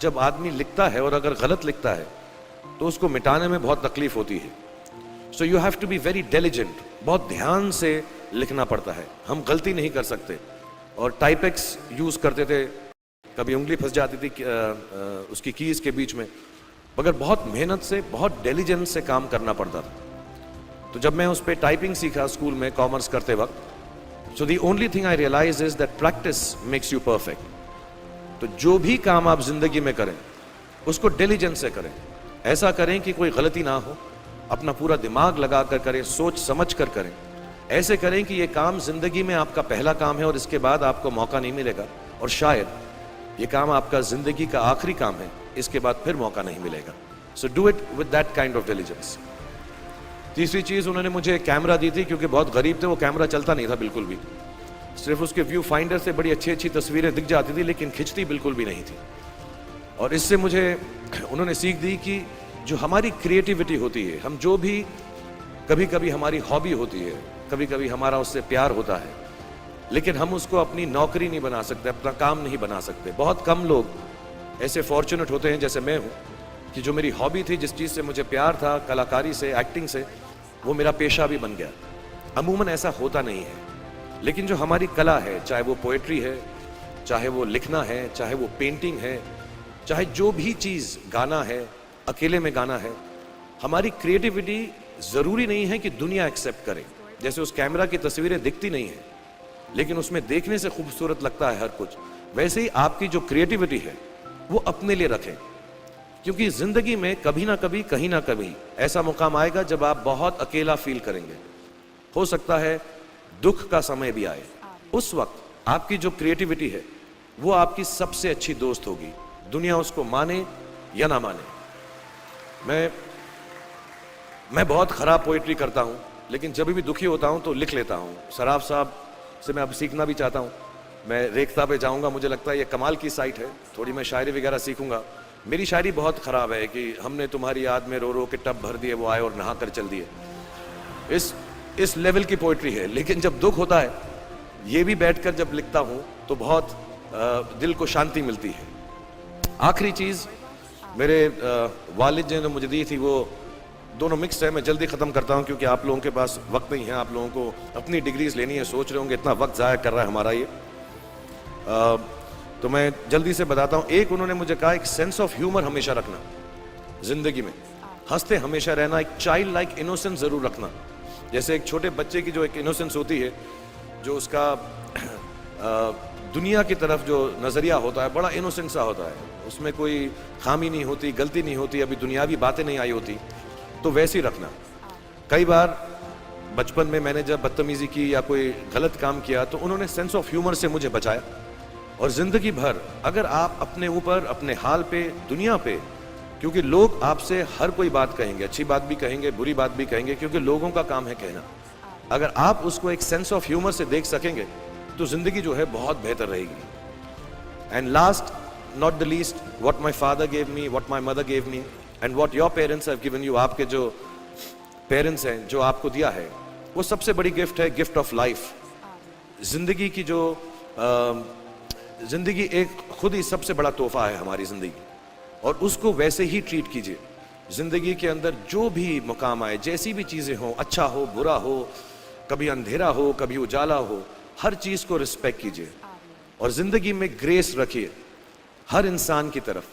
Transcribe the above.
जब आदमी लिखता है और अगर गलत लिखता है तो उसको मिटाने में बहुत तकलीफ होती है। So you have to be very diligent, बहुत ध्यान से लिखना पड़ता है। हम गलती नहीं कर सकते। और टाइपेक्स यूज़ करते थे, कभी उंगली फंस जाती थी उसकी कीज़ के बीच में, मगर बहुत मेहनत से, बहुत डिलिजेंस से काम करना पड़ता था। तो जब मैं उस पर टाइपिंग सीखा स्कूल में कॉमर्स करते वक्त, so the only thing I realise is that practice makes you perfect. तो जो भी काम आप जिंदगी में करें उसको डिलिजेंस से करें, ऐसा करें कि कोई गलती ना हो, अपना पूरा दिमाग लगा कर करें, सोच समझ कर करें। ऐसे करें कि ये काम जिंदगी में आपका पहला काम है और इसके बाद आपको मौका नहीं मिलेगा, और शायद ये काम आपका जिंदगी का आखिरी काम है, इसके बाद फिर मौका नहीं मिलेगा। So do it with that kind of diligence. तीसरी चीज़, उन्होंने मुझे कैमरा दी थी, क्योंकि बहुत गरीब थे, वो कैमरा चलता नहीं था बिल्कुल भी, सिर्फ उसके व्यू फाइंडर से बड़ी अच्छी अच्छी तस्वीरें दिख जाती थी, लेकिन खिंचती बिल्कुल भी नहीं थी। और इससे मुझे उन्होंने सीख दी कि जो हमारी क्रिएटिविटी होती है, हम जो भी, कभी कभी हमारी हॉबी होती है, कभी कभी हमारा उससे प्यार होता है, लेकिन हम उसको अपनी नौकरी नहीं बना सकते, अपना काम नहीं बना सकते। बहुत कम लोग ऐसे फॉर्चुनेट होते हैं जैसे मैं हूँ कि जो मेरी हॉबी थी, जिस चीज़ से मुझे प्यार था, कलाकारी से, एक्टिंग से, वो मेरा पेशा भी बन गया। अमूमन ऐसा होता नहीं है, लेकिन जो हमारी कला है, चाहे वो पोएट्री है, चाहे वो लिखना है, चाहे वो पेंटिंग है, चाहे जो भी चीज़, गाना है, अकेले में गाना है, हमारी क्रिएटिविटी ज़रूरी नहीं है कि दुनिया एक्सेप्ट करे। जैसे उस कैमरा की तस्वीरें दिखती नहीं है, लेकिन उसमें देखने से खूबसूरत लगता है हर कुछ, वैसे ही आपकी जो क्रिएटिविटी है वो अपने लिए रखें, क्योंकि ज़िंदगी में कभी ना कभी, कहीं ना कभी ऐसा मुकाम आएगा जब आप बहुत अकेला फील करेंगे। हो सकता है दुख का समय भी आए, उस वक्त आपकी जो क्रिएटिविटी है वो आपकी सबसे अच्छी दोस्त होगी, दुनिया उसको माने या ना माने। मैं बहुत ख़राब पोइट्री करता हूँ, लेकिन जब भी दुखी होता हूँ तो लिख लेता हूँ। सराफ साहब से मैं अब सीखना भी चाहता हूँ। मैं रेख्ता पे जाऊँगा, मुझे लगता है ये कमाल की साइट है, थोड़ी मैं शायरी वगैरह सीखूँगा। मेरी शायरी बहुत ख़राब है कि हमने तुम्हारी याद में रो रो के टब भर दिए, वो आए और नहा कर चल दिए। इस लेवल की पोइट्री है। लेकिन जब दुख होता है, ये भी बैठकर जब लिखता हूँ तो बहुत दिल को शांति मिलती है। आखिरी चीज़ मेरे वालिद ने मुझे दी थी, वो दोनों मिक्स है, मैं जल्दी ख़त्म करता हूँ क्योंकि आप लोगों के पास वक्त नहीं है, आप लोगों को अपनी डिग्रीज लेनी है, सोच रहे होंगे इतना वक्त ज़ाया कर रहा है हमारा ये। तो मैं जल्दी से बताता हूँ। एक, उन्होंने मुझे कहा, एक सेंस ऑफ ह्यूमर हमेशा रखना ज़िंदगी में, हंसते हमेशा रहना, एक चाइल्ड लाइक इनोसेंस ज़रूर रखना। जैसे एक छोटे बच्चे की जो एक इनोसेंस होती है, जो उसका दुनिया की तरफ जो नज़रिया होता है बड़ा इनोसेंट सा होता है, उसमें कोई खामी नहीं होती, गलती नहीं होती, अभी दुनियावी बातें नहीं आई होती, तो वैसे ही रखना। कई बार बचपन में मैंने जब बदतमीज़ी की या कोई गलत काम किया तो उन्होंने सेंस ऑफ ह्यूमर से मुझे बचाया। और ज़िंदगी भर अगर आप अपने ऊपर, अपने हाल पे, दुनिया पे, क्योंकि लोग आपसे हर कोई बात कहेंगे, अच्छी बात भी कहेंगे, बुरी बात भी कहेंगे, क्योंकि लोगों का काम है कहना। अगर आप उसको एक सेंस ऑफ ह्यूमर से देख सकेंगे तो ज़िंदगी जो है बहुत बेहतर रहेगी। And last not the least, what my father gave me, what my mother gave me and what your parents have given you. आपके जो पेरेंट्स हैं, जो आपको दिया है, वो सबसे बड़ी गिफ्ट है, गिफ्ट ऑफ लाइफ। ज़िंदगी की जो ज़िंदगी एक खुद ही सबसे बड़ा तोहफा है हमारी ज़िंदगी, और उसको वैसे ही ट्रीट कीजिए। ज़िंदगी के अंदर जो भी मुकाम आए, जैसी भी चीज़ें हों, अच्छा हो, बुरा हो, कभी अंधेरा हो, कभी उजाला हो, हर चीज़ को रिस्पेक्ट कीजिए और ज़िंदगी में ग्रेस रखिए हर इंसान की तरफ।